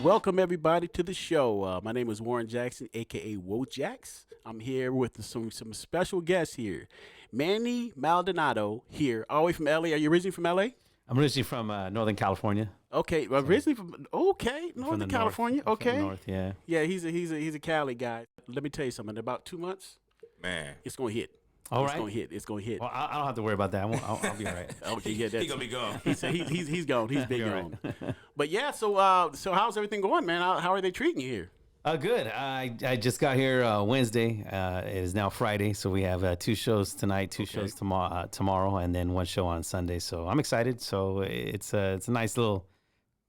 Welcome everybody to the show. My name is Warren Jackson, aka Wojax. I'm here with some special guests here. Manny Maldanodo here, all the way from LA. Are you originally from LA? I'm originally from Northern California. Okay, originally from Northern California. North, okay, from the north, yeah. Yeah, he's a Cali guy. Let me tell you something. In about 2 months, man, it's gonna hit. All it's right. It's gonna hit. Well, I don't have to worry about that. I'll be all right. Okay, yeah, he's gonna be gone. He's gone. He's been Right. gone. But yeah, so how's everything going, man? How are they treating you here? Good. I just got here Wednesday. It is now Friday, so we have 2 shows tonight, 2 shows tomorrow, and then 1 show on Sunday. So I'm excited. So it's a nice little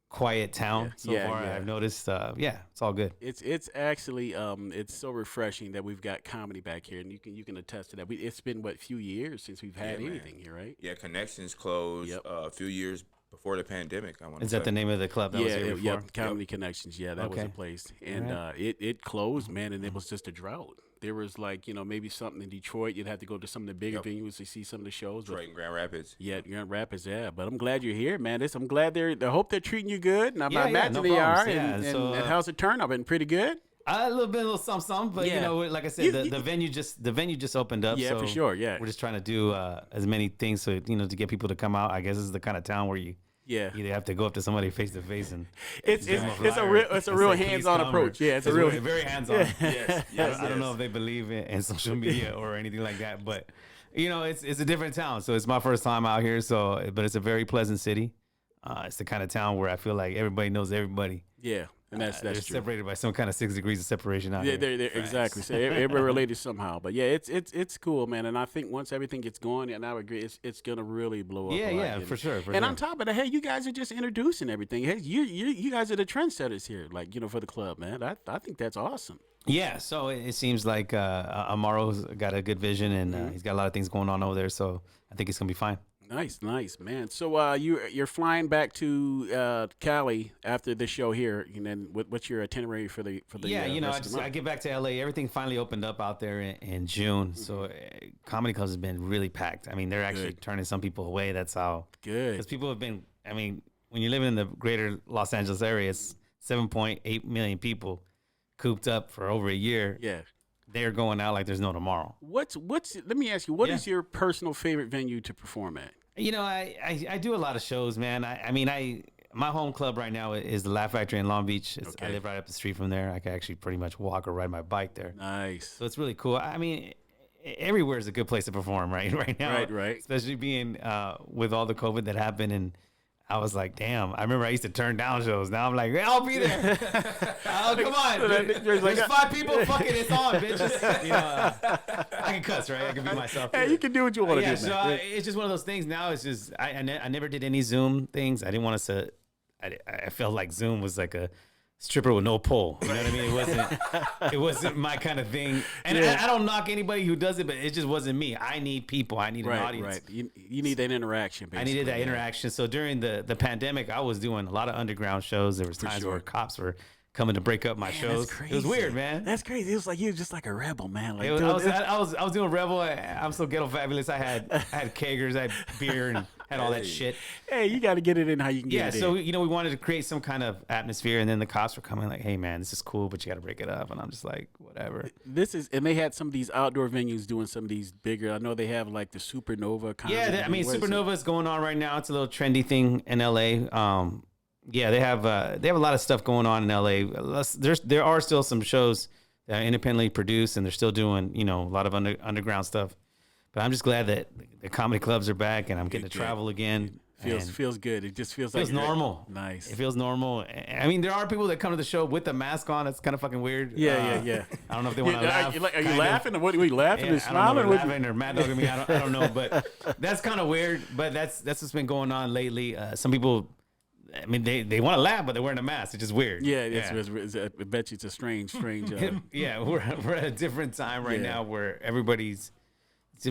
quiet town so far. I've noticed. It's all good. It's actually it's so refreshing that we've got comedy back here, and you can attest to that. It's been few years since we've had anything here, right? Yeah, Connections closed a few years before the pandemic. Is that the name of the club that was here before? Comedy Connections. Yeah, that was the place, and it closed, man, and it was just a drought. There was maybe something in Detroit. You'd have to go to some of the bigger venues to see some of the shows. Detroit and Grand Rapids. Yeah, Grand Rapids. Yeah, but I'm glad you're here, man. I'm glad I hope they're treating you good, and I imagine they are. And how's the turnout? Been pretty good. A little something, but like I said, the venue just opened up. Yeah, so for sure. Yeah, we're just trying to do as many things so to get people to come out. I guess this is the kind of town where you either have to go up to somebody face to face and it's a real hands-on approach. Yeah, it's a real very hands-on. Yes. I don't know if they believe in social media or anything like that, but it's a different town. So it's my first time out here. But it's a very pleasant city. It's the kind of town where I feel like everybody knows everybody. Yeah. And that's they're true. separated by some kind of 6 degrees of separation out here. They're exactly. So everybody related somehow. But yeah, it's cool, man. And I think once everything gets going, and I would agree, it's gonna really blow up. Yeah, for sure. And on top of that, hey, you guys are just introducing everything. Hey, you guys are the trendsetters here, for the club, man. I think that's awesome. Yeah, so it seems like Amaro's got a good vision, and he's got a lot of things going on over there. So I think it's gonna be fine. Nice, man. So you're flying back to Cali after the show here, and then what's your itinerary for the I get back to LA. Everything finally opened up out there in June, so comedy clubs have been really packed. I mean, they're actually turning some people away. That's how good, because people have been. I mean, when you're living in the greater Los Angeles area, it's 7.8 million people cooped up for over a year. Yeah. They're going out like there's no tomorrow. Let me ask you, what is your personal favorite venue to perform at? I do a lot of shows, man. My home club right now is the Laugh Factory in Long Beach. I live right up the street from there. I can actually pretty much walk or ride my bike there. Nice. So it's really cool. I mean, everywhere is a good place to perform right now. Right. Especially being with all the COVID that happened, and I was like, damn. I remember I used to turn down shows. Now I'm like, I'll be there. Oh, come on. There's 5 people. Fuck it, it's on, bitches. I can cuss, right? I can be myself. Hey, you can do what you want to do, so man. It's just one of those things now. It's just, I never did any Zoom things. I didn't want to, I felt like Zoom was like a stripper with no pole. You know what I mean? It wasn't my kind of thing. And I don't knock anybody who does it, but it just wasn't me. I need people. I need an audience. Right. You need that interaction, basically. I needed that interaction. So during the pandemic, I was doing a lot of underground shows. There was times where cops were coming to break up my shows. That's crazy. It was weird, man. That's crazy. It was like you were just like a rebel, man. Like, I was doing rebel. I'm so ghetto fabulous. I had kegers, I had beer, and had all that shit. Hey, you got to get it in how you can get it in. So we wanted to create some kind of atmosphere, and then the cops were coming like, "Hey, man, this is cool, but you got to break it up." And I'm just like, whatever. And they had some of these outdoor venues doing some of these bigger. I know they have like the Supernova kind of. Yeah, Supernova is going on right now. It's a little trendy thing in LA. Yeah, they have a lot of stuff going on in LA. There are still some shows that are independently produced, and they're still doing a lot of underground stuff. But I'm just glad that the comedy clubs are back, and I'm getting to travel again. Feels good. It just feels normal. Nice. It feels normal. I mean, there are people that come to the show with a mask on. It's kind of fucking weird. Yeah. I don't know if they want to laugh. Are you laughing? Or what are you laughing and smiling? Laughing or mad dogging me. I don't know. But that's kind of weird. But that's what's been going on lately. Some people I mean, they want to laugh, but they're wearing a mask. It's just weird. Yeah, I bet you it's a strange. Yeah, we're at a different time right Yeah. now where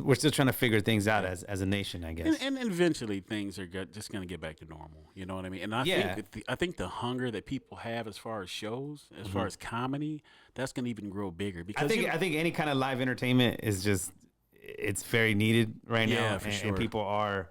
we're still trying to figure things out as a nation, I guess. And eventually things are just going to get back to normal. You know what I mean? And Yeah. I think the hunger that people have as far as shows, as far as comedy, that's going to even grow bigger. Because I think any kind of live entertainment is it's very needed right now. Yeah, for and, sure. And people are,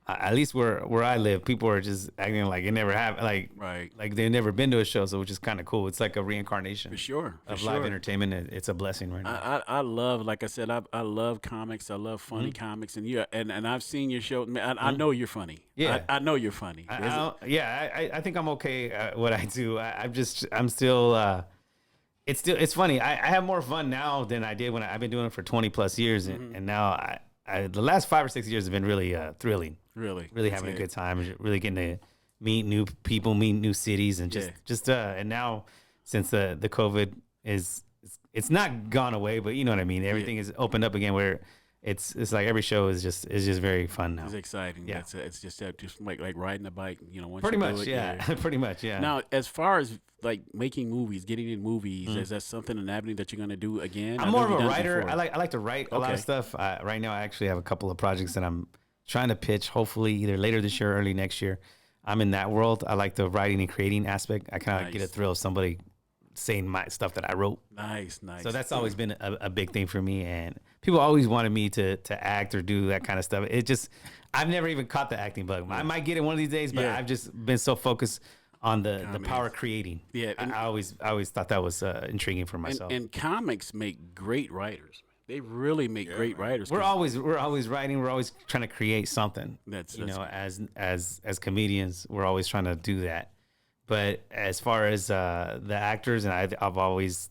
at least where I live, people are just acting like it never happened, like they've never been to a show, so which is kind of cool. It's like a reincarnation for sure of live entertainment. It's a blessing right now. I love, like I said, I love comics. I love funny comics, and I've seen your show. Man, I know you're funny. Yeah. I know you're funny. I think I'm okay at what I do. I'm still. It's funny. I have more fun now than I did when I've been doing it for 20 plus years, and now the last 5 or 6 years have been really thrilling. Really having a good time. Really getting to meet new people, meet new cities, and and now since the COVID it's not gone away, but you know what I mean. Everything is opened up again where it's like every show is just very fun now. It's exciting. Yeah, it's just like riding a bike. You know, once pretty you much, do it, yeah, pretty much, yeah. Now, as far as like making movies, getting in movies, is that something an avenue that you're going to do again? I'm more of a writer. I like to write a lot of stuff. Right now, I actually have a couple of projects that I'm trying to pitch. Hopefully, either later this year or early next year. I'm in that world. I like the writing and creating aspect. I kind of get a thrill of somebody saying my stuff that I wrote. Nice. So that's always been a big thing for me, and people always wanted me to act or do that kind of stuff. I've never even caught the acting bug. I might get it one of these days, but I've just been so focused on the power of creating. Yeah, I always thought that was intriguing for myself. And comics make great writers. They really make great writers. We're always writing. We're always trying to create something. That's as comedians, we're always trying to do that. But as far as the actors, and I've always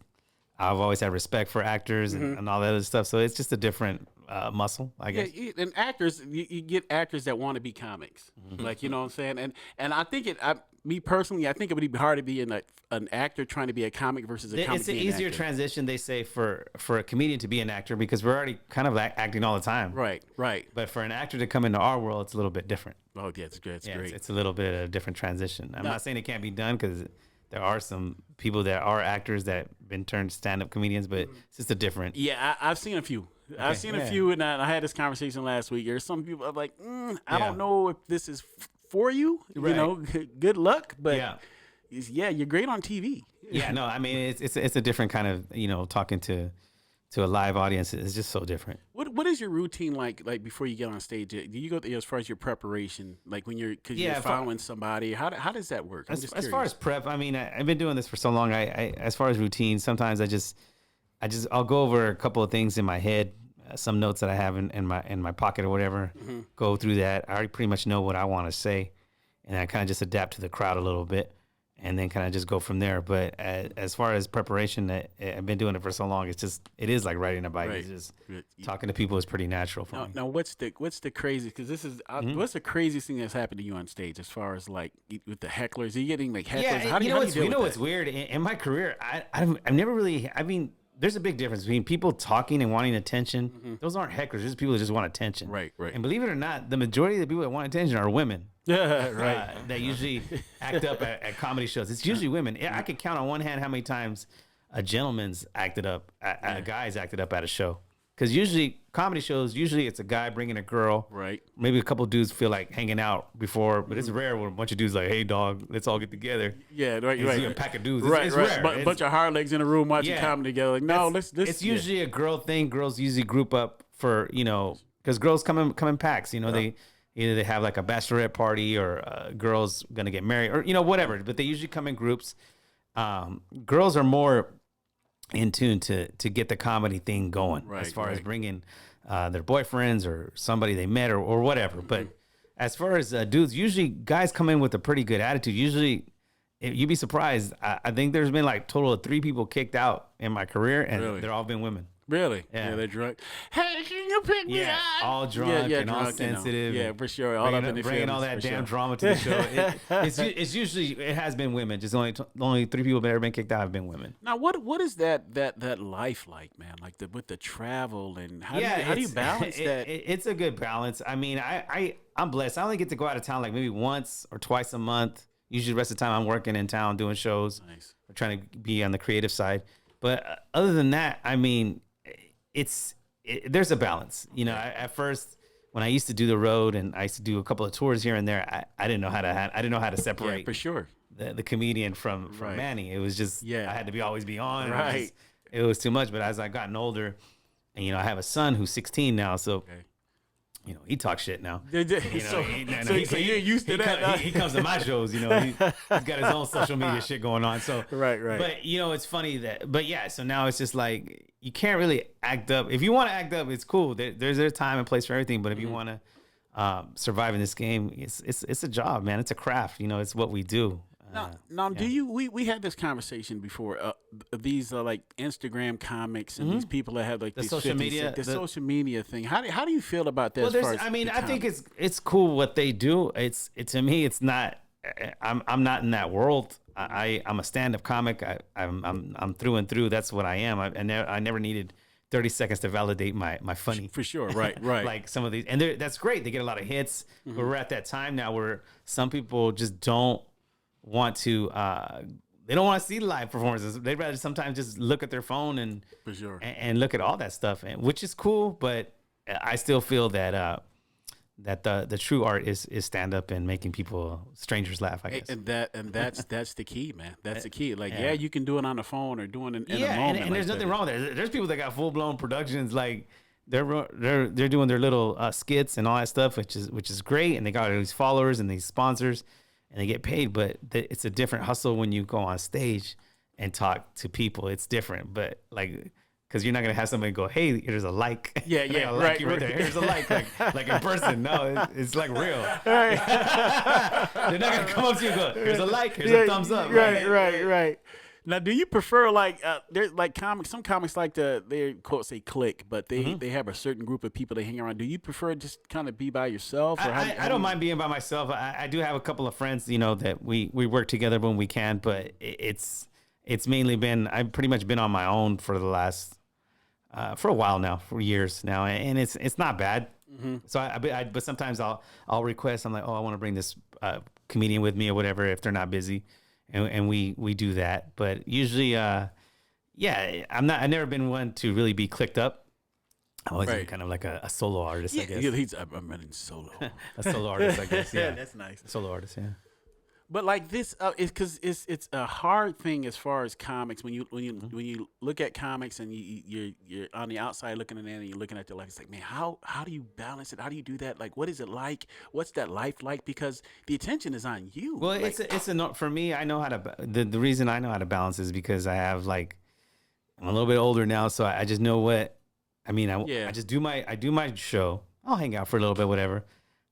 had respect for actors and all that other stuff. So it's just a different muscle, I guess. Yeah, and actors, you get actors that want to be comics, like, you know what I'm saying. And I think me personally, I think it would be hard to be an actor trying to be a comic versus a comic. It's an being easier actor. Transition, they say, for a comedian to be an actor because we're already kind of acting all the time. Right. But for an actor to come into our world, it's a little bit different. Oh, yeah, it's great. It's a little bit of a different transition. I'm not saying it can't be done because there are some people that are actors that have been turned stand-up comedians, but it's just a different. Yeah, I've seen a few. I've seen a few, and I had this conversation last week. There's some people are like, I don't know if this is for you. Right. You know, good luck, but Yeah. you're great on TV. Yeah, no, I mean it's a different kind of talking to a live audience. It's just so different. What is your routine like before you get on stage? Do you go as far as your preparation, like when you're following somebody? How does that work? As far as prep, I mean, I've been doing this for so long. I as far as routine, sometimes I'll go over a couple of things in my head, some notes that I have in my pocket or whatever. Go through that. I already pretty much know what I want to say, and I kind of just adapt to the crowd a little bit. And then kind of just go from there. But as far as preparation, I've been doing it for so long. It is like riding a bike. Right. It's just talking to people is pretty natural for me. Now, what's the crazy? Because this is what's the craziest thing that's happened to you on stage as far as like with the hecklers? Are you getting like hecklers? Yeah, How do you deal with that? what's weird in my career? I've never really. I mean, there's a big difference between people talking and wanting attention. Those aren't hecklers. Those people that just want attention. Right. And believe it or not, the majority of the people that want attention are women. Yeah, right. That usually act up at comedy shows. It's usually women. I could count on one hand how many times a gentleman's acted up, a guy's acted up at a show. Because usually comedy shows, it's a guy bringing a girl. Right. Maybe a couple of dudes feel like hanging out before, but it's rare when a bunch of dudes like, hey dog, let's all get together. Yeah, right. A pack of dudes. Right. It's rare. A bunch of hard legs in a room watching comedy together. Like, no, It's usually a girl thing. Girls usually group up for because girls come in packs. They either they have like a bachelorette party or girls gonna get married or whatever. But they usually come in groups. Girls are more in tune to get the comedy thing going as far as bringing their boyfriends or somebody they met or whatever. But as far as dudes, usually guys come in with a pretty good attitude. Usually, you'd be surprised. I think there's been like total of 3 people kicked out in my career, and they're all been women. Really? Yeah. They're drunk. Hey, can you pick me up? All drunk and all sensitive. Yeah, for sure. All up in the bringing all that damn drama to the show. It's usually it has been women. Just only 3 people that have been kicked out have been women. Now, what is that life like, man? Like with the travel and how do you balance that? It's a good balance. I mean, I'm blessed. I only get to go out of town like maybe once or twice a month, Usually the rest of the time I'm working in town doing shows, Nice. or trying to be on the creative side. But other than that, I mean, there's a balance. You know, at first when I used to do the road and I used to do a couple of tours here and there, I didn't know how to separate Yeah, for sure. the comedian from Right. Manny. It was just I had to always be on. Right. It was too much. But as I gotten older, and I have a son who's 16 now, so. Okay. He talks shit now. So you're used to that. He comes to my shows. He's got his own social media shit going on. So right. But it's funny but yeah. So now it's just like you can't really act up. If you want to act up, it's cool. There's a time and place for everything. But if you want to survive in this game, it's a job, man. It's a craft. It's what we do. Now, do you? We had this conversation before. These are like Instagram comics and these people that have like The these social 50, media- the the- social media thing. How do you feel about that? Well, I think it's cool what they do. It's to me, it's not. I'm not in that world. I'm a stand-up comic. I'm through and through. That's what I am. I never needed 30 seconds to validate my funny. For sure, right. Like some of these, and that's great. They get a lot of hits. But we're at that time now where some people just don't want to. They don't want to see live performances. They'd rather sometimes just look at their phone and For sure. and look at all that stuff, which is cool. But I still feel that that the true art is stand up and making strangers laugh. I guess. And that's the key, man. That's the key. Like, you can do it on the phone or doing it in a Yeah, moment. and like there's that. nothing wrong with that. There's people that got full blown productions, like they're doing their little skits and all that stuff, which is great, and they got all these followers and these sponsors, and they get paid. But it's a different hustle when you go on stage and talk to people. It's different, but like. Because you're not gonna have somebody go, "Hey, here's a like." Yeah, Like, I like right, you right there. Here's a like in person. No, it's like real. Right. They're not gonna come up to you and go, "Here's a like. Here's a thumbs up." Right. Now, do you prefer like there's like comics? Some comics like they quote say click, but they have a certain group of people they hang around. Do you prefer just kind of be by yourself? Or I don't mind being by myself. I do have a couple of friends, that we work together when we can, but it's mainly been I've pretty much been on my own for the last for a while now, for years now, and it's not bad. So but sometimes I'll request. I'm like, oh, I want to bring this comedian with me or whatever if they're not busy, and we do that. But usually, I've never been one to really be clicked up. I've always been kind of like a solo artist, I guess. I'm running solo. A solo artist, I guess. Yeah, That's nice. solo artist. Yeah. But like this, is because it's a hard thing as far as comics. When you look at comics and you're on the outside looking at it and you're looking at their life, it's like, man, how do you balance it? How do you do that? Like, what is it like? What's that life like? Because the attention is on you. Well, like, for me. I know how to. The reason I know how to balance is because I have I'm a little bit older now, so I just know what. I mean, I just do my show. I'll hang out for a little bit, whatever.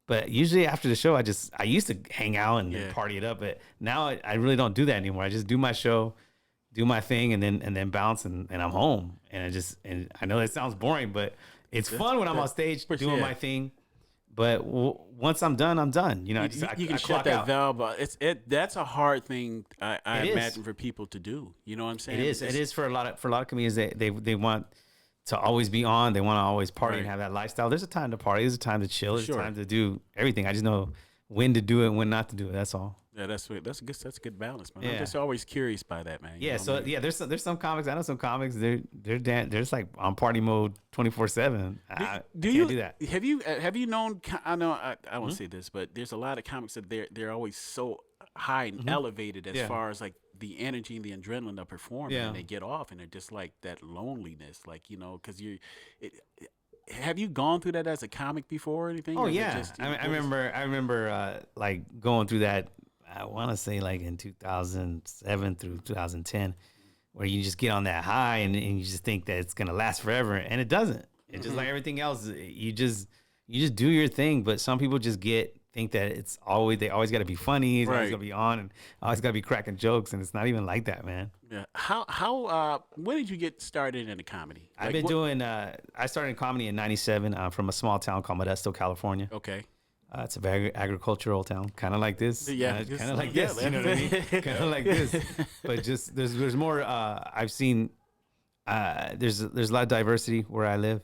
But usually after the show, I used to hang out and then party it up. But now I really don't do that anymore. I just do my show, do my thing, and then bounce and I'm home. And I know that sounds boring, but it's fun when I'm on stage doing my thing. But once I'm done, I'm done. You can shut that valve. That's a hard thing. I imagine for people to do. You know what I'm saying? It is for a lot of comedians. They want to always be on. They want to always party and have that lifestyle. There's a time to party. There's a time to chill. There's a time to do everything. I just know when to do it and when not to do it. That's all. Yeah, that's a good balance, man. I'm just always curious by that, man. Yeah, there's some comics. I know some comics. They're just like on party mode 24/7. Do you do that? Have you known? I know I won't say this, but there's a lot of comics that they're always so high and elevated as far as like the energy and the adrenaline of performing, and they get off and they're just like that loneliness, like because have you gone through that as a comic before or anything? Oh yeah, I remember like going through that. I want to say like in 2007 through 2010, where you just get on that high and you just think that it's gonna last forever, and it doesn't. It's just like everything else. You just do your thing, but some people just think that they always got to be funny, it's always got to be on, and always got to be cracking jokes, and it's not even like that, man. Yeah. How when did you get started in the comedy? I've been doing. I started in comedy in '97. I'm from a small town called Modesto, California. Okay. It's a very agricultural town, kind of like this. Yeah, kind of like this. You know what I mean? Kind of like this, but just there's more. I've seen. There's a lot of diversity where I live.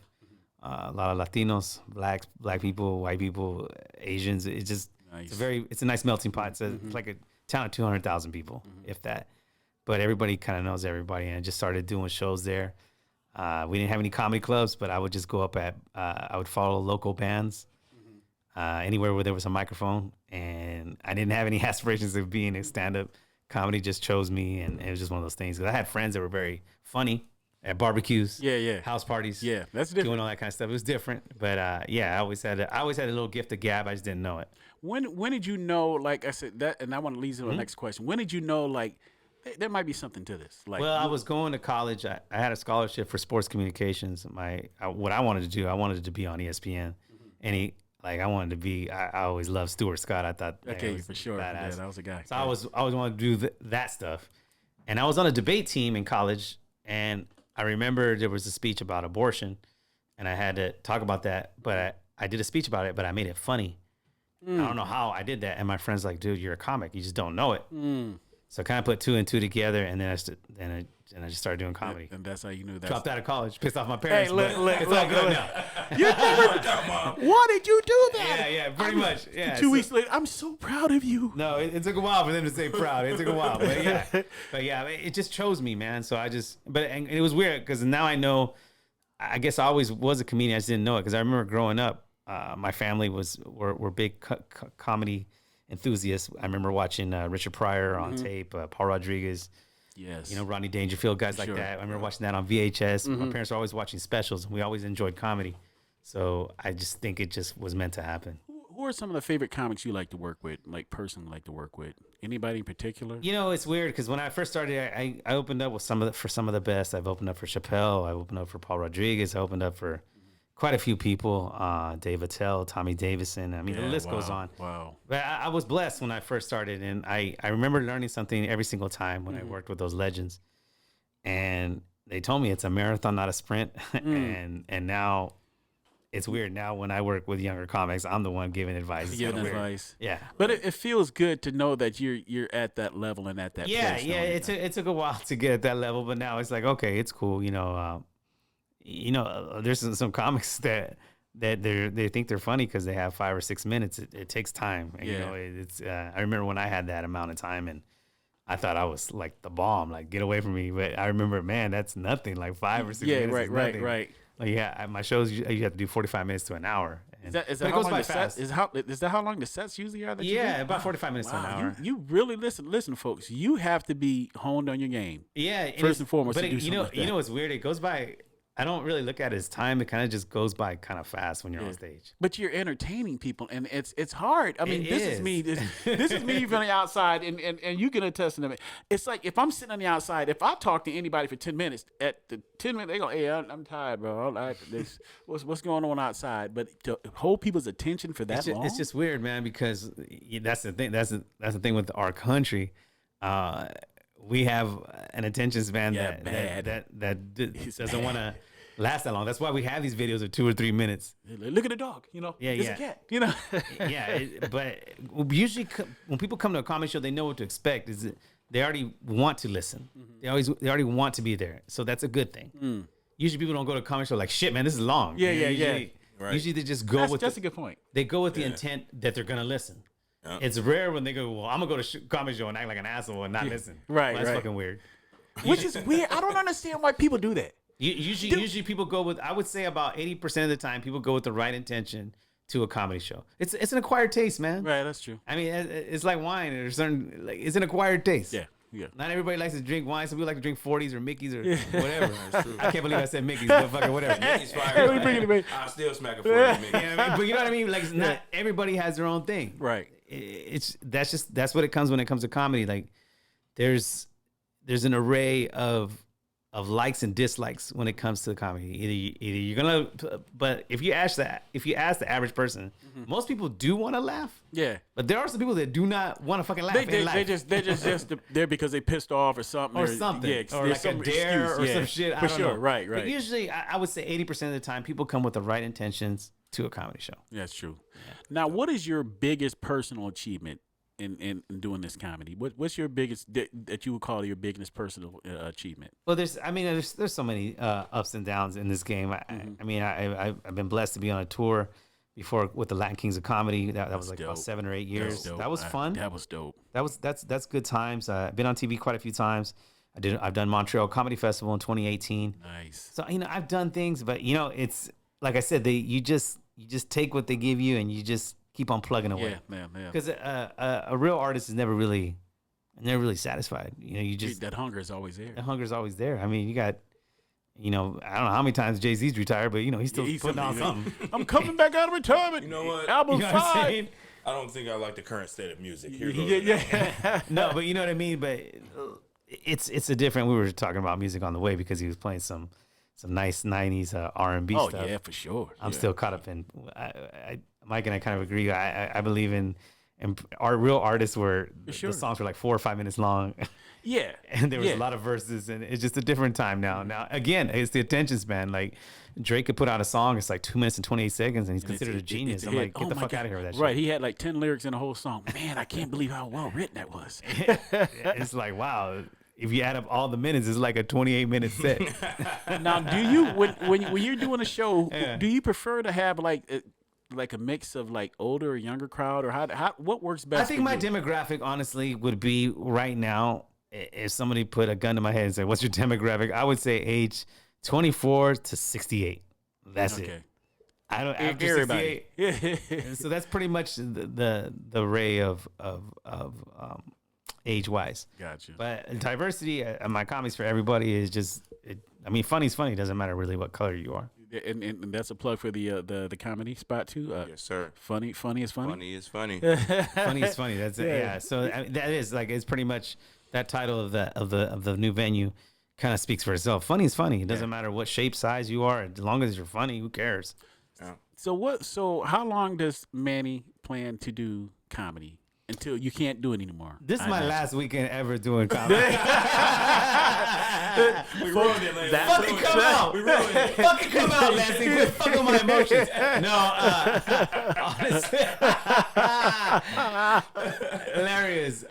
A lot of Latinos, black people, white people, Asians. It's just nice. It's a nice melting pot. It's like a town of 200,000 people, if that. But everybody kind of knows everybody, and I just started doing shows there. We didn't have any comedy clubs, but I would just go up I would follow local bands anywhere where there was a microphone, and I didn't have any aspirations of being a stand-up. Comedy just chose me, and it was just one of those things. Because I had friends that were very funny at barbecues, house parties, that's different, doing all that kind of stuff. It was different, but I always had a little gift of gab. I just didn't know it. When did you know? Like I said that, and I want to lead to the next question. When did you know? Like there might be something to this. Like, well, I was going to college. I had a scholarship for sports communications. What I wanted to do, I wanted to be on ESPN, and I wanted to be. I always loved Stuart Scott. I thought okay, for sure, yeah, that was a guy. So I always wanted to do that stuff, and I was on a debate team in college, and I remember there was a speech about abortion, and I had to talk about that. But I did a speech about it, but I made it funny. I don't know how I did that, and my friend's like, "Dude, you're a comic. You just don't know it." So I kind of put two and two together, and then I just started doing comedy. And that's how you knew that. Dropped out of college, pissed off my parents. Hey, look, it's all good now. You never. Why did you do that? Yeah, pretty much. Yeah. 2 weeks later, I'm so proud of you. No, it took a while for them to say proud. It took a while, but yeah, it just chose me, man. So and it was weird because now I know. I guess I always was a comedian. I just didn't know it because I remember growing up, my family were big comedy enthusiasts. I remember watching Richard Pryor on tape, Paul Rodriguez. Yes. Rodney Dangerfield, guys like that. I remember watching that on VHS. My parents were always watching specials, and we always enjoyed comedy. So I just think it just was meant to happen. Who are some of the favorite comics you like to work with, like personally like to work with? Anybody in particular? It's weird because when I first started, I opened up with some of the best. I've opened up for Chappelle. I opened up for Paul Rodriguez. I opened up for quite a few people, Dave Attell, Tommy Davidson. I mean, the list goes on. Wow. But I was blessed when I first started, and I remember learning something every single time when I worked with those legends. And they told me it's a marathon, not a sprint. And now it's weird. Now when I work with younger comics, I'm the one giving advice. Giving advice. Yeah. But it feels good to know that you're at that level and at that place. Yeah. It took a while to get at that level, but now it's like, okay, it's cool. There's some comics that they think they're funny because they have 5 or 6 minutes. It takes time. And, I remember when I had that amount of time, and I thought I was like the bomb. Like, get away from me. But I remember, man, that's nothing. Like 5 or 6 minutes. Right. Like, my shows you have to do 45 minutes to an hour. Is that how long the sets? Is that how long the sets usually are? About 45 minutes to an hour. You really listen, folks. You have to be honed on your game. Yeah, first and foremost. But you know what's weird? It goes by. I don't really look at it as time. It kind of just goes by kind of fast when you're on stage. But you're entertaining people, and it's hard. I mean, this is me. This is me from the outside, and you can attest to it. It's like if I'm sitting on the outside, if I talk to anybody for 10 minutes, at the 10 minutes, they go, "Hey, I'm tired, bro. Like this. What's going on outside?" But to hold people's attention for that long, it's just weird, man. Because that's the thing. That's the thing with our country. We have an attention span that doesn't want to last that long. That's why we have these videos of 2 or 3 minutes. Look at the dog, It's a cat, But usually when people come to a comedy show, they know what to expect. They already want to listen. They already want to be there. So that's a good thing. Usually people don't go to a comedy show like, shit, man, this is long. Usually they just go that's a good point. They go with the intent that they're gonna listen. Yeah. It's rare when they go, well, I'm gonna go to comedy show and act like an asshole and not listen. Right, that's fucking weird. Which is weird. I don't understand why people do that. Usually people go with, I would say about 80% of the time, people go with the right intention to a comedy show. It's an acquired taste, man. Right, that's true. I mean, it's like wine or certain, it's an acquired taste. Yeah. Not everybody likes to drink wine. Some people like to drink 40s or Mickeys or whatever. I can't believe I said Mickeys, but fucking whatever. Mickey's fire. I'll still smack a 40 Mickey. But you know what I mean? Like, not everybody has their own thing. Right. That's what it comes when it comes to comedy. Like, there's an array of likes and dislikes when it comes to comedy. Either you're gonna, but if you ask the average person, most people do want to laugh. Yeah. But there are some people that do not want to fucking laugh. They're just there because they pissed off or something. Or something. Yeah, or like a dare or some shit. For sure. Know. Right. But usually, I would say 80% of the time, people come with the right intentions to a comedy show. That's true. Yeah. Now, what is your biggest personal achievement in doing this comedy? What's your biggest that you would call your biggest personal achievement? Well, there's so many ups and downs in this game. I've been blessed to be on a tour before with the Latin Kings of Comedy. That was like dope. About 7 or 8 years. That was fun. That was dope. that's good times. I've been on TV quite a few times. I've done Montreal Comedy Festival in 2018. Nice. So I've done things, but it's like I said, you just take what they give you and you just keep on plugging away. Yeah. Because a real artist is never really satisfied. You just that hunger is always there. The hunger is always there. I mean, you got. I don't know how many times Jay-Z's retired, but he's still putting on something. I'm coming back out of retirement. You know what? Album You know what I'm 5. saying? I don't think I like the current state of music. Here Yeah. No, but you know what I mean. But it's a different. We were talking about music on the way because he was playing some nice '90s R&B stuff. Oh yeah, for sure. I'm still caught up in. Mike and I kind of agree. I believe in our real artists where the songs were like 4 or 5 minutes long. Yeah. And there was a lot of verses, and it's just a different time now. Now, again, it's the attention span. Like, Drake could put out a song, it's like 2 minutes and 28 seconds, and he's considered a genius. I'm like, get the fuck out of here with that shit. Right, he had like 10 lyrics in the whole song. Man, I can't believe how well written that was. It's like, wow. If you add up all the minutes, it's like a 28-minute set. Now, do you, when you're doing a show, do you prefer to have like a mix of like older or younger crowd, or what works best? I think my demographic, honestly, would be right now, if somebody put a gun to my head and said, what's your demographic? I would say age 24 to 68. That's it. I don't after everybody. 68. So that's pretty much the array of age wise. Gotcha. But diversity, my comics for everybody is just. Funny's funny. It doesn't matter really what color you are. And that's a plug for the comedy spot too. Yes, sir. Funny is funny. Funny is funny. Funny is funny. That's it. Yeah. So that is like it's pretty much that title of the new venue kind of speaks for itself. Funny is funny. It doesn't matter what shape, size you are, as long as you're funny. Who cares? Yeah. So how long does Manny plan to do comedy until you can't do it anymore? This is my last weekend ever doing comedy. We ruined it, Lance. Fucking come out. We ruined it. Fucking come out, Lansing. Quit fucking my emotions. No, honestly. Hilarious.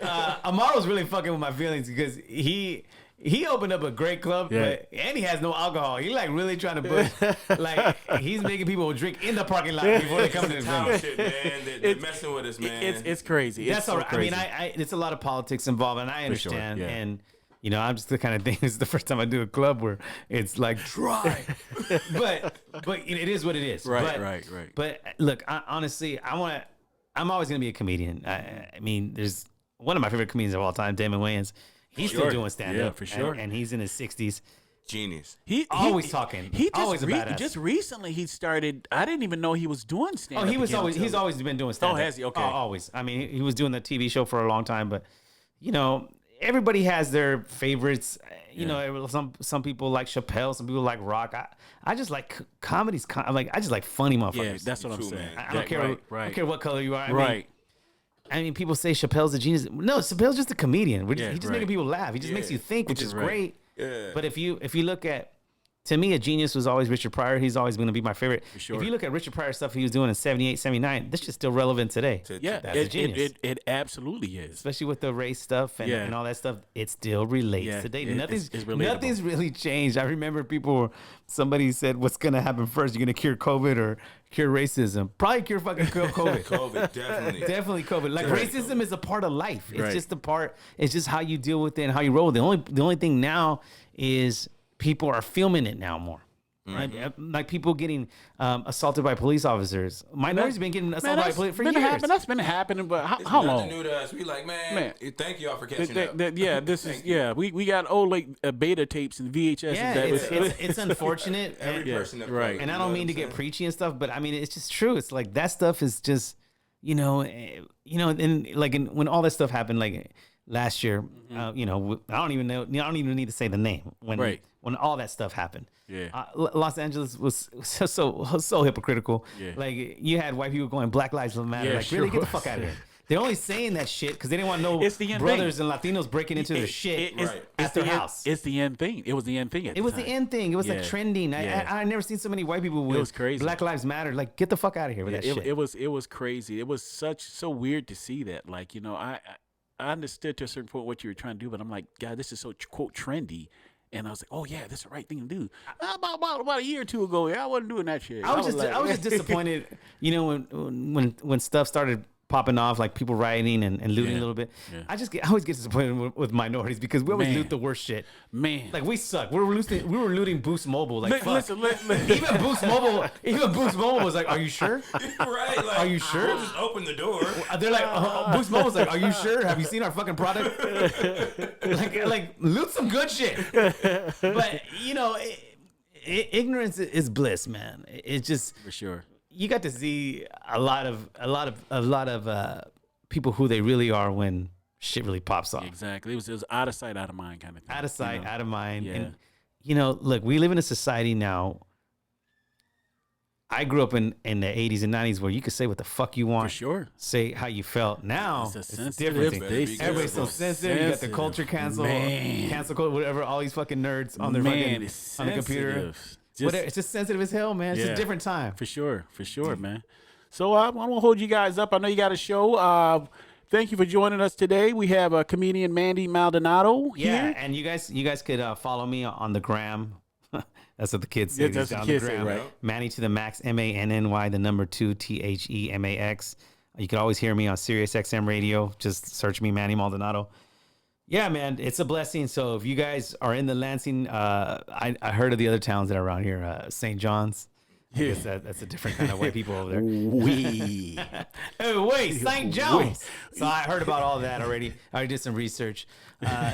Amaro's really fucking with my feelings because he opened up a great club, and he has no alcohol. He like really trying to push, like he's making people drink in the parking lot before they come to the venue. Shit, man. They're messing with us, man. It's crazy. That's all right. Crazy. I mean, it's a lot of politics involved, and I understand. Sure, and I'm just the kind of thing. This is the first time I do a club where it's like dry, but it is what it is. Right. But look, honestly, I'm always gonna be a comedian. I mean, there's one of my favorite comedians of all time, Damon Wayans. He's still doing stand-up. Yeah, for sure. And he's in his 60s. Genius. He always talking. Always a badass. Just recently he started. I didn't even know he was doing stand-up. Oh, he's always been doing stand-up. Oh, has he? Okay. Always. I mean, he was doing the TV show for a long time, but everybody has their favorites. You know, some people like Chappelle, some people like rock. I just like comedies. I just like funny motherfuckers. Yeah, that's what I'm saying. I don't care. I don't care what color you are. I mean, people say Chappelle's a genius. No, Chappelle's just a comedian. He's just making people laugh. He just makes you think, which is great. Yeah. But if you look at, to me, a genius was always Richard Pryor. He's always going to be my favorite. For sure. If you look at Richard Pryor stuff he was doing in 78, 79, this is still relevant today. That's a genius. It absolutely is. Especially with the race stuff and all that stuff. It still relates today. Nothing's really changed. I remember somebody said, what's going to happen first? You're going to cure COVID or cure racism? Probably cure fucking COVID. COVID, definitely. Definitely COVID. Like racism is a part of life. It's just a part. It's just how you deal with it and how you roll. The only thing now is people are filming it now more. Mm-hmm. Like people getting assaulted by police officers. Minorities have been getting assaulted by police for years. That's been happening, but how long? New to us. We like, man. Thank y'all for catching up. We got old like beta tapes and VHS. Yeah, it's unfortunate. Every person, right? And I don't mean to get preachy and stuff, but I mean it's just true. It's like that stuff is just, and like when all that stuff happened, like last year, I don't even know. I don't even need to say the name when all that stuff happened. Yeah, Los Angeles was so hypocritical. Yeah. Like you had white people going Black Lives Matter. Yeah, really get the fuck out of here. They're only saying that shit because they didn't want no brothers and Latinos breaking into their shit at their house. It's the end thing. It was the end thing. It was the end thing. It was like trending. I never seen so many white people with it was crazy. Black Lives Matter. Like, get the fuck out of here with that shit. It was crazy. It was so weird to see that. Like, I understood to a certain point what you were trying to do, but I'm like, God, this is so quote trendy. And I was like, oh yeah, this is the right thing to do. About a year or two ago, I wasn't doing that shit. I was just disappointed, when stuff started popping off, like people rioting and looting a little bit. Yeah. I always get disappointed with minorities because we always loot the worst shit. Man, like we suck. We were looting Boost Mobile. Like listen. Even Boost Mobile was like, "Are you sure? Right? Like, are you sure? We'll just open the door." They're like, Boost Mobile's like, "Are you sure? Have you seen our fucking product? like loot some good shit." But you know, ignorance is bliss, man. It's just for sure. You got to see a lot of people who they really are when shit really pops off. Exactly. It was out of sight, out of mind kind of thing. Out of sight, out of mind. Yeah. And you know, look, we live in a society now. I grew up in the 80s and 90s where you could say what the fuck you want. For sure. Say how you felt. Now it's different. Everybody's so sensitive. You got the culture cancel culture, whatever. All these fucking nerds on their fucking on the computer. It's just sensitive as hell, man. It's a different time. For sure, man. So I won't hold you guys up. I know you got a show. Thank you for joining us today. We have a comedian, Manny Maldanodo here. Yeah, and you guys could follow me on the gram. That's what the kids say. That's what the kids say, right? Manny to the Max, MANNY, the number 2 THEMAX. You can always hear me on Sirius XM Radio. Just search me, Manny Maldanodo. Yeah, man, it's a blessing. So if you guys are in the Lansing, I heard of the other towns that are around here, St. John's. I guess that's a different kind of white people over there. Oh, wait, St. John's. So I heard about all that already. I already did some research.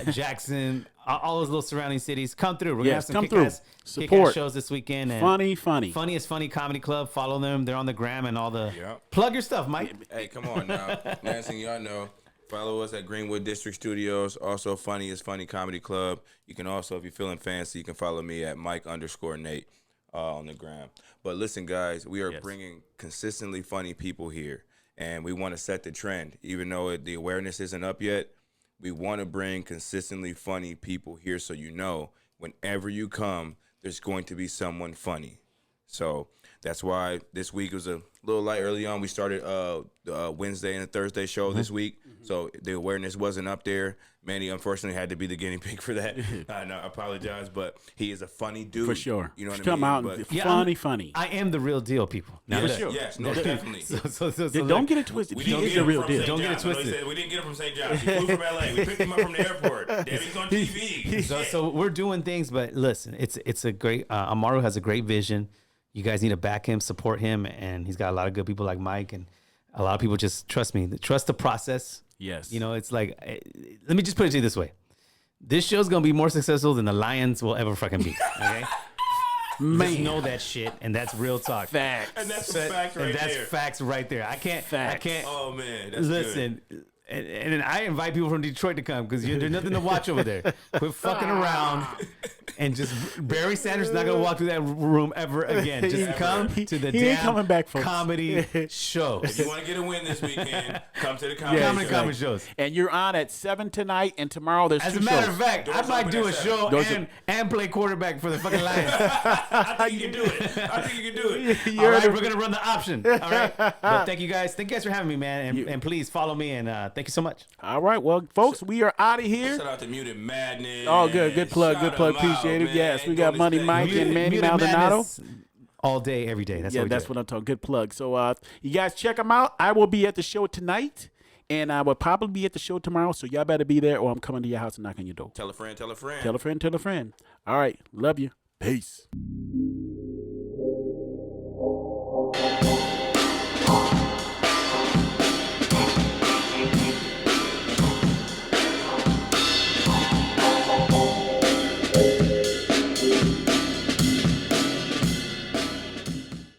Jackson, all those little surrounding cities. Come through. We're going to have some kick-ass shows this weekend. And Funniest Funny Comedy Club. Follow them. They're on the gram and all the... Yep. Plug your stuff, Mike. Hey, come on now. Lansing, y'all know. Follow us at Greenwood District Studios. Also, Funniest Funny Comedy Club. You can also, if you're feeling fancy, you can follow me at Mike_Nate on the gram. But listen, guys, we are bringing consistently funny people here, and we want to set the trend. Even though the awareness isn't up yet, we want to bring consistently funny people here so you know whenever you come, there's going to be someone funny. So that's why this week was a little light early on. We started the Wednesday and a Thursday show this week, so the awareness wasn't up there. Manny, unfortunately, had to be the guinea pig for that. I apologize, but he is a funny dude. For sure. You know what Come I mean? Out funny. I am the real deal, people. Now, for sure. Yes, no, definitely. So don't get it twisted. He is the real deal. Don't get it twisted. We didn't get him from St. John's. He flew from LA. We picked him up from the airport. Debbie's on TV. So we're doing things, but listen, it's a great. Amaru has a great vision. You guys need to back him, support him, and he's got a lot of good people like Mike, and a lot of people just trust me. Trust the process. Yes. You know, it's like, let me just put it to you this way. This show's going to be more successful than the Lions will ever fucking be. Okay? Man. Just know that shit, and that's real talk. Facts. And that's facts right there. And that's facts right there. I can't. Oh, man. That's listen. Good. And I invite people from Detroit to come because there's nothing to watch over there. Quit fucking around. And just Barry Sanders is not gonna walk through that room ever again. Just come to the damn comedy show. If you want to get a win this weekend, come to the comedy shows. And you're on at 7 tonight, and tomorrow there's 2 shows. As a matter of fact, I might do a show and play quarterback for the fucking Lions. I think you can do it. All right, we're gonna run the option. All right, but thank you guys for having me, man, and please follow me and thank you so much. All right, well, folks, we are out of here. Shout out to Muted Madness. Oh, good plug. Appreciate it. Yes, we got Money Mike and Manny Maldanodo. All day, every day. That's what I'm talking. Good plug. So you guys check them out. I will be at the show tonight, and I will probably be at the show tomorrow. So y'all better be there, or I'm coming to your house and knocking on your door. Tell a friend. Tell a friend. All right. Love you. Peace.